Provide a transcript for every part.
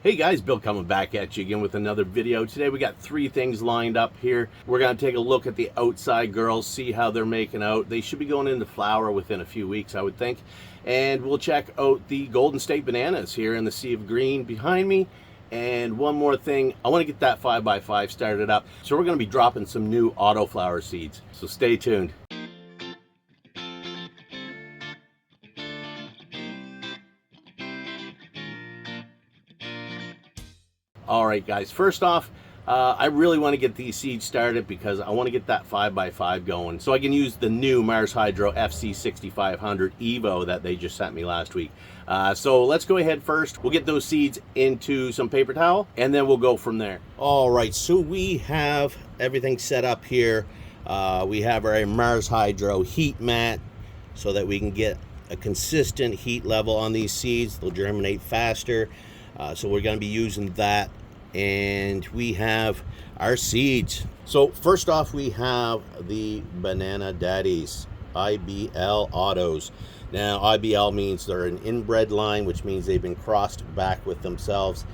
Hey guys, Bill coming back at you again with another video. Today we got three things lined up here. We're going to take a look at the outside girls, see how they're making out. They should be going into flower within a few weeks, I would think. And we'll check out the Condensate bananas here in the sea of green behind me. And one more thing, I want to get that 5x5 started up. So we're going to be dropping some new autoflower seeds. So stay tuned. All right, guys, first off, I really want to get these seeds started because I want to get that 5x5 going so I can use the new Mars Hydro FC6500 Evo that they just sent me last week. So let's go ahead first. We'll get those seeds into some paper towel and then we'll go from there. All right, so we have everything set up here. We have our Mars Hydro heat mat so that we can get a consistent heat level on these seeds. They'll germinate faster. So we're going to be using that, and we have our seeds. So first off, we have the Banana Daddies IBL Autos. Now IBL means they're an inbred line, which means they've been crossed back with themselves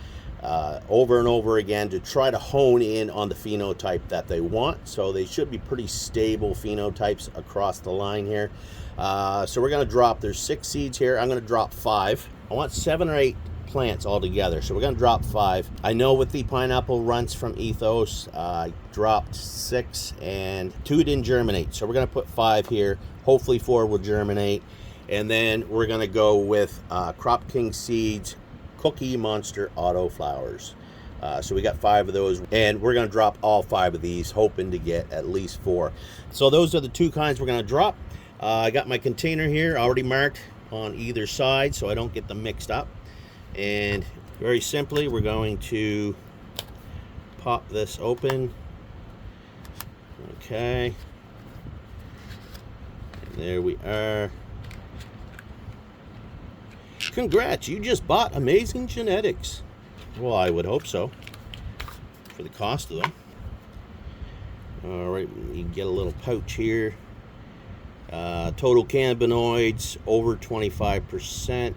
over and over again to try to hone in on the phenotype that they want. So they should be pretty stable phenotypes across the line here. So we're going to drop, there's 6 seeds here. I'm going to drop 5. I want 7 or 8 plants all together, so we're going to drop 5. I know with the pineapple runts from Ethos, I dropped 6 and 2 didn't germinate, so we're going to put 5 here. Hopefully 4 will germinate, and then we're going to go with Crop King Seeds Cookie Monster Auto Flowers. So we got 5 of those, and we're going to drop all 5 of these, hoping to get at least 4. So those are the 2 kinds we're going to drop. I got my container here already marked on either side so I don't get them mixed up. And very simply, we're going to pop this open. Okay. And there we are. Congrats, you just bought amazing genetics. Well, I would hope so, for the cost of them. All right, you can get a little pouch here. Total cannabinoids over 25%.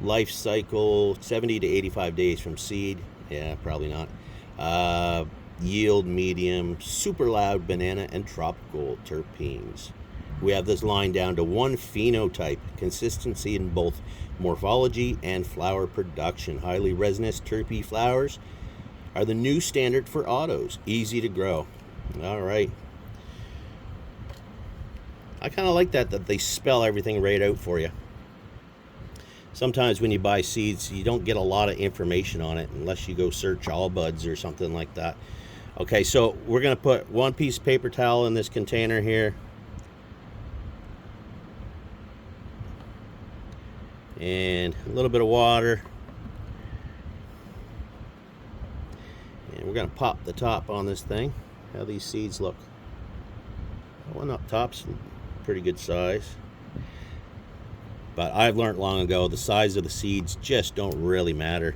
Life cycle 70 to 85 days from seed. Yeah, probably not. Yield medium, super loud banana and tropical terpenes. We have this line down to 1 phenotype, consistency in both morphology and flower production. Highly resinous terpene flowers are the new standard for autos. Easy to grow. All right. I kind of like that they spell everything right out for you. Sometimes when you buy seeds, you don't get a lot of information on it unless you go search All Buds or something like that. Okay, so we're going to put 1 piece of paper towel in this container here. And a little bit of water. And we're going to pop the top on this thing. How these seeds look. One up top's pretty good size. But I've learned long ago the size of the seeds just don't really matter.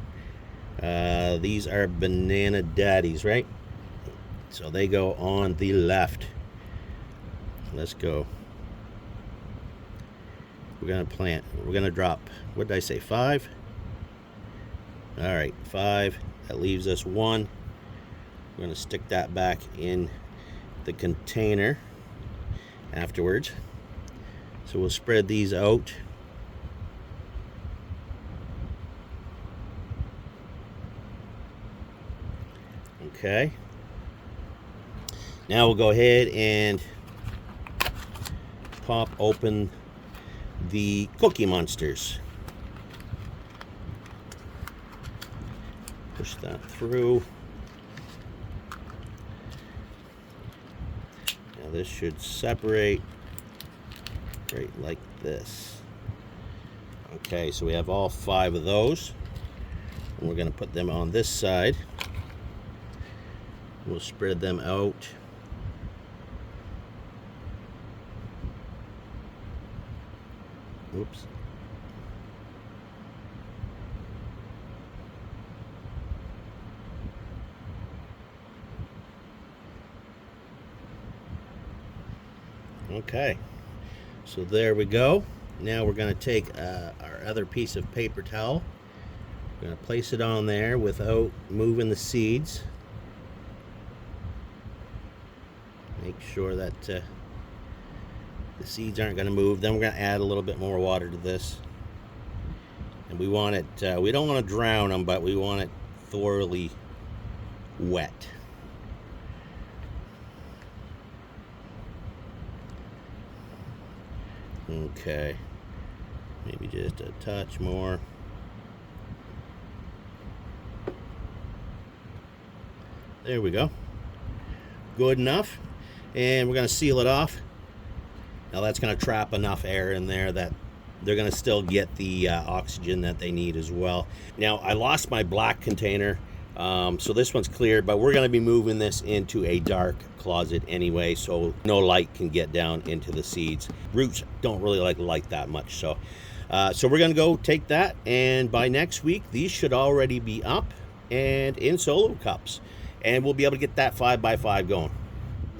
These are Banana Daddies, right? So they go on the left. Let's go. We're going to plant. We're going to drop, what did I say, 5? All right, 5. That leaves us 1. We're going to stick that back in the container afterwards. So we'll spread these out. Okay. Now we'll go ahead and pop open the Cookie Monsters. Push that through. Now this should separate right like this. Okay, so we have all 5 of those. And we're going to put them on this side. We'll spread them out. Oops. Okay. So there we go. Now we're going to take our other piece of paper towel. I'm going to place it on there without moving the seeds. Make sure that the seeds aren't going to move. Then we're going to add a little bit more water to this. And we want it, we don't want to drown them, but we want it thoroughly wet. Okay, maybe just a touch more. There we go. Good enough. And we're going to seal it off. Now that's going to trap enough air in there that they're going to still get the oxygen that they need as well. Now I lost my black container, so this one's cleared, but we're going to be moving this into a dark closet anyway, so no light can get down into the seeds. Roots don't really like light that much, so we're going to go take that, and by next week these should already be up and in solo cups, and we'll be able to get that 5x5 going.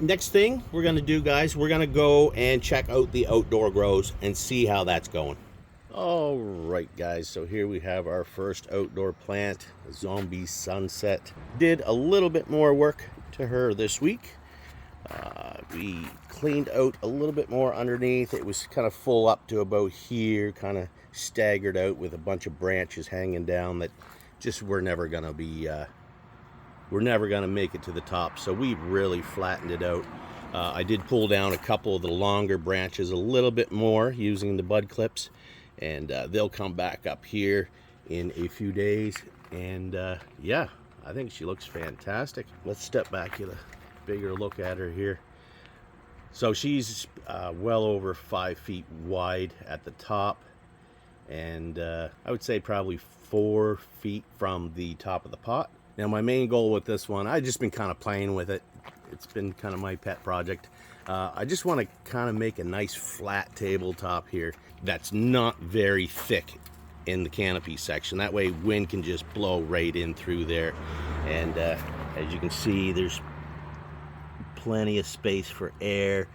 Next thing we're going to do, guys, we're going to go and check out the outdoor grows and see how that's going. All right, guys, so here we have our first outdoor plant, Zombie Sunset. Did a little bit more work to her this week. We cleaned out a little bit more underneath. It was kind of full up to about here, kind of staggered out with a bunch of branches hanging down that just were never going to be we're never going to make it to the top, so we really flattened it out. I did pull down a couple of the longer branches a little bit more using the bud clips, and they'll come back up here in a few days. And yeah, I think she looks fantastic. Let's step back, get a bigger look at her here. So she's well over 5 feet wide at the top, and I would say probably 4 feet from the top of the pot. Now my main goal with this one, I've just been kind of playing with it. It's been kind of my pet project. I just want to kind of make a nice flat tabletop here that's not very thick in the canopy section. That way wind can just blow right in through there. And as you can see, there's plenty of space for air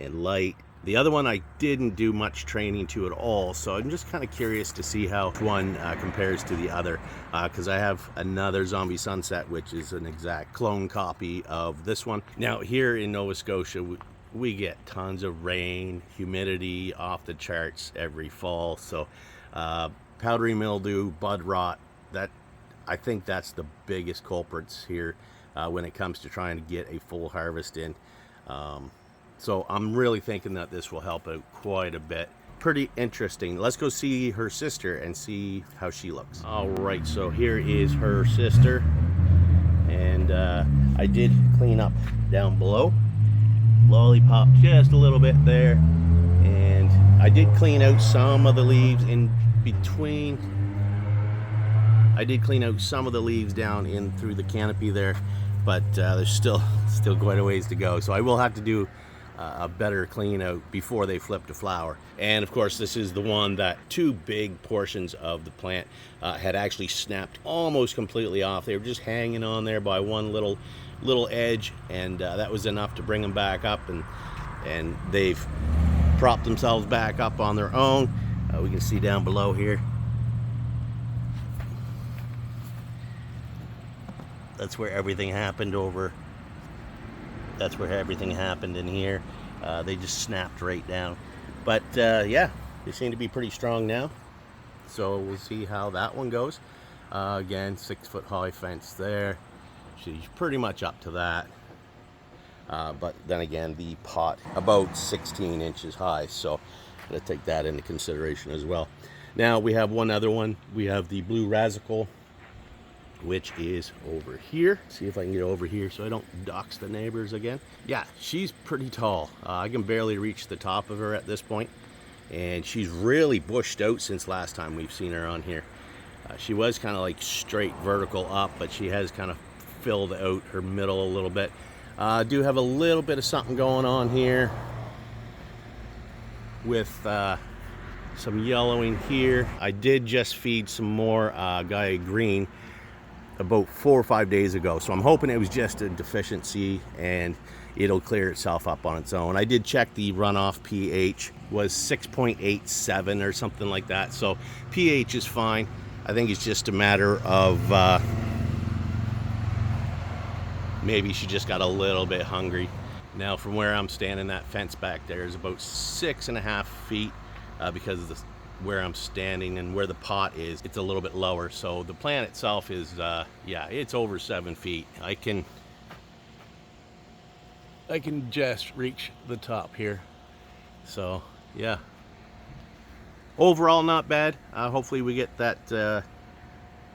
and light. The other one I didn't do much training to at all, so I'm just kind of curious to see how one compares to the other, because I have another Zombie Sunset, which is an exact clone copy of this one. Now here in Nova Scotia, we get tons of rain, humidity off the charts every fall, so powdery mildew, bud rot, that I think that's the biggest culprits here when it comes to trying to get a full harvest in. So I'm really thinking that this will help out quite a bit. Pretty interesting. Let's go see her sister and see how she looks. All right, so here is her sister. And I did clean up down below. Lollipop just a little bit there. And I did clean out some of the leaves in between. I did clean out some of the leaves down in through the canopy there, but there's still quite a ways to go. So I will have to do a better clean out before they flip to flower. And of course this is the one that 2 big portions of the plant had actually snapped almost completely off. They were just hanging on there by one little edge, and that was enough to bring them back up, and they've propped themselves back up on their own. We can see down below here, that's where everything happened over. That's where everything happened in here. They just snapped right down. But yeah, they seem to be pretty strong now. So we'll see how that one goes. Again, 6 foot high fence there. She's pretty much up to that. But then again, the pot about 16 inches high. So let's take that into consideration as well. Now we have one other one. We have the blue Rasical, which is over here. See if I can get over here so I don't dox the neighbors again. Yeah, she's pretty tall. I can barely reach the top of her at this point, and she's really bushed out since last time we've seen her on here. She was kind of like straight vertical up, but she has kind of filled out her middle a little bit. Do have a little bit of something going on here with some yellowing here. I did just feed some more Gaia Green about 4 or 5 days ago, so I'm hoping it was just a deficiency and it'll clear itself up on its own. I did check the runoff pH was 6.87 or something like that, so pH is fine. I think it's just a matter of maybe she just got a little bit hungry. Now from where I'm standing, that fence back there is about 6.5 feet because of where I'm standing and where the pot is, it's a little bit lower. So the plant itself is, yeah, it's over 7 feet. I can just reach the top here. So yeah, overall not bad. Hopefully we get that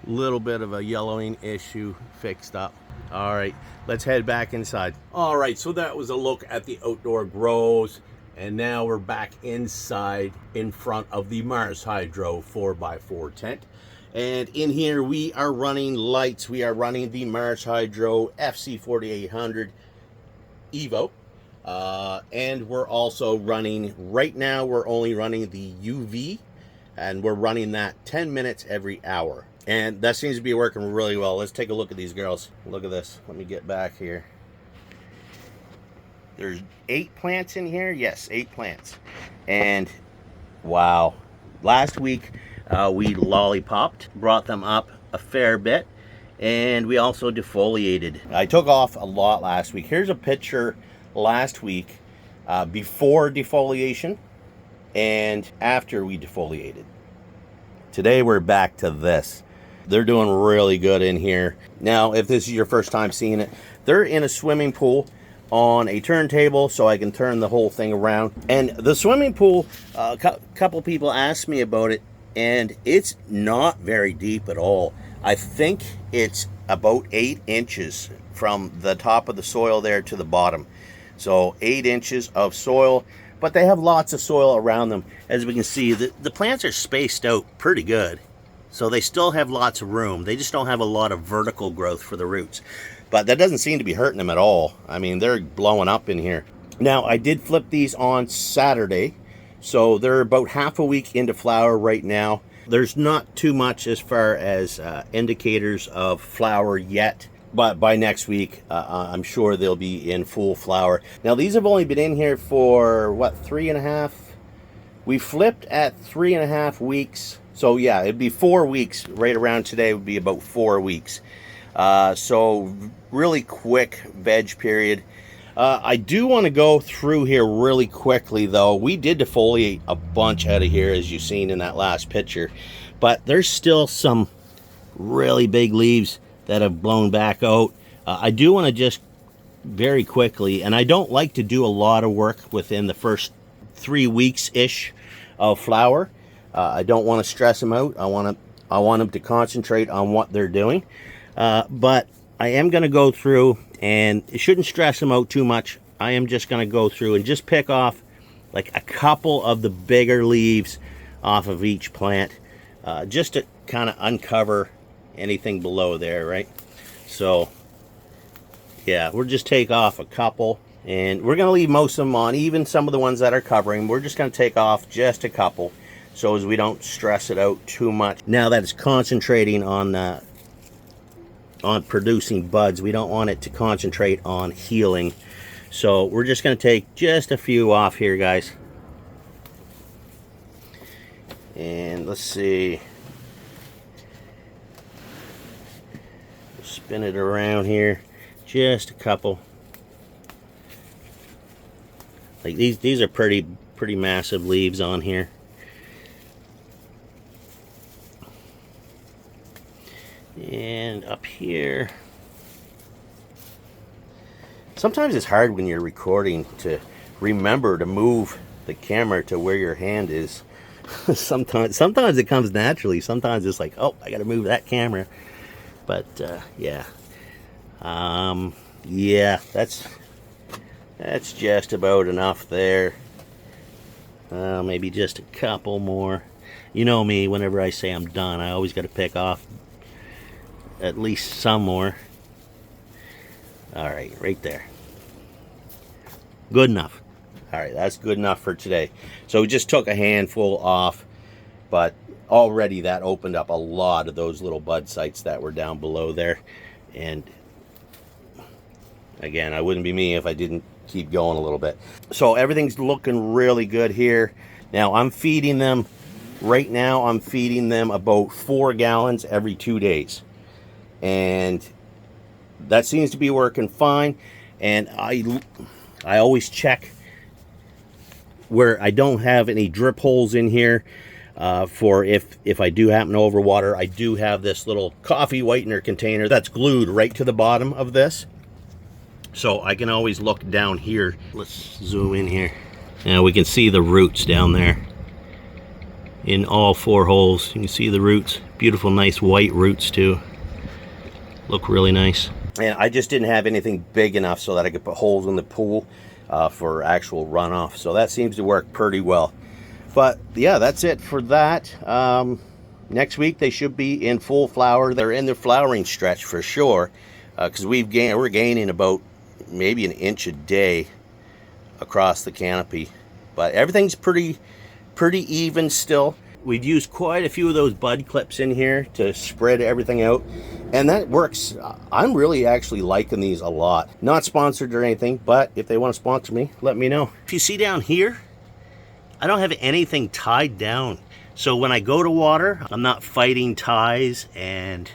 little bit of a yellowing issue fixed up. All right, let's head back inside. All right, so that was a look at the outdoor grows, and now we're back inside in front of the Mars Hydro 4x4 tent. And in here we are running lights. We are running the Mars Hydro FC4800 Evo. And we're also running, right now we're only running the UV, and we're running that 10 minutes every hour. And that seems to be working really well. Let's take a look at these girls. Look at this. Let me get back here. There's 8 plants in here. Yes, 8 plants. And wow. Last week we lollipopped, brought them up a fair bit, and we also defoliated. I took off a lot last week. Here's a picture last week before defoliation and after we defoliated. Today we're back to this. They're doing really good in here. Now, if this is your first time seeing it, they're in a swimming pool on a turntable, so I can turn the whole thing around. And the swimming pool, a couple people asked me about it, and it's not very deep at all. I think it's about 8 inches from the top of the soil there to the bottom. So 8 inches of soil, but they have lots of soil around them. As we can see, the plants are spaced out pretty good. So they still have lots of room. They just don't have a lot of vertical growth for the roots. But that doesn't seem to be hurting them at all. I mean, they're blowing up in here. Now, I did flip these on Saturday. So they're about half a week into flower right now. There's not too much as far as indicators of flower yet. But by next week, I'm sure they'll be in full flower. Now, these have only been in here for, what, 3.5? We flipped at 3.5 weeks. So yeah, it'd be 4 weeks. Right around today would be about 4 weeks. So really quick veg period. I do want to go through here really quickly though. We did defoliate a bunch out of here, as you've seen in that last picture. But there's still some really big leaves that have blown back out. I do want to just very quickly, and I don't like to do a lot of work within the first 3 weeks-ish of flower. I don't want to stress them out. I want them to concentrate on what they're doing. But I am going to go through, and it shouldn't stress them out too much. I am just going to go through and just pick off like a couple of the bigger leaves off of each plant, just to kind of uncover anything below there, right? So yeah, we'll just take off a couple, and we're going to leave most of them on, even some of the ones that are covering. We're just going to take off just a couple, so as we don't stress it out too much. Now that it's concentrating on producing buds, we don't want it to concentrate on healing. So we're just going to take just a few off here, guys. And let's see. Spin it around here. Just a couple. Like these are pretty massive leaves on here. And up here, sometimes it's hard when you're recording to remember to move the camera to where your hand is. sometimes it comes naturally. Sometimes it's like, oh, I gotta move that camera. But yeah, yeah, that's just about enough there. Maybe just a couple more. You know me, whenever I say I'm done, I always got to pick off at least some more. All right, right there. Good enough. All right, that's good enough for today. So we just took a handful off, but already that opened up a lot of those little bud sites that were down below there. And again, I wouldn't be me if I didn't keep going a little bit. So everything's looking really good here. Now I'm feeding them Right now I'm feeding them about 4 gallons every 2 days, and that seems to be working fine. And I always check where I don't have any drip holes in here, for if I do happen to overwater. I do have this little coffee whitener container that's glued right to the bottom of this, so I can always look down here. Let's zoom in here. Now we can see the roots down there in all 4 holes. You can see the roots, beautiful nice white roots too, look really nice. And I just didn't have anything big enough so that I could put holes in the pool for actual runoff, so that seems to work pretty well. But yeah, that's it for that. Next week they should be in full flower. They're in their flowering stretch for sure, because we're gaining about maybe an inch a day across the canopy, but everything's pretty even still. We've used quite a few of those bud clips in here to spread everything out, and that works. I'm really actually liking these a lot. Not sponsored or anything, but if they want to sponsor me, let me know. If you see down here, I don't have anything tied down, so when I go to water, I'm not fighting ties and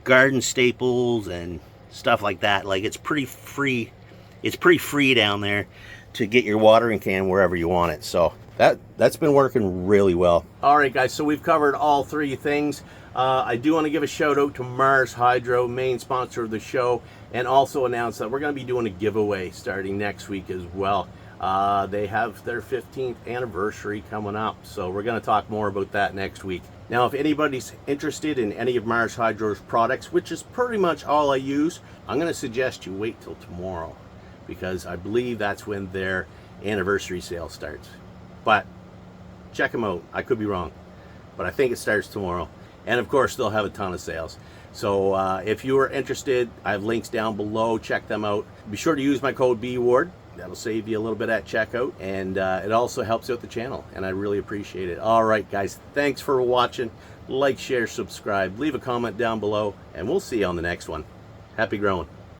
garden staples and stuff like that. Like, it's pretty free. It's pretty free down there to get your watering can wherever you want it. So that's been working really well. All right, guys, so we've covered all 3 things. I do want to give a shout out to Mars Hydro, main sponsor of the show, and also announce that we're going to be doing a giveaway starting next week as well. They have their 15th anniversary coming up, so we're going to talk more about that next week. Now, if anybody's interested in any of Mars Hydro's products, which is pretty much all I use, I'm going to suggest you wait till tomorrow, because I believe that's when their anniversary sale starts. But check them out. I could be wrong, but I think it starts tomorrow. And of course, they'll have a ton of sales. So if you are interested, I have links down below. Check them out. Be sure to use my code BWARD. That'll save you a little bit at checkout, and it also helps out the channel, and I really appreciate it. All right, guys, thanks for watching. Like, share, subscribe, leave a comment down below, and we'll see you on the next one. Happy growing.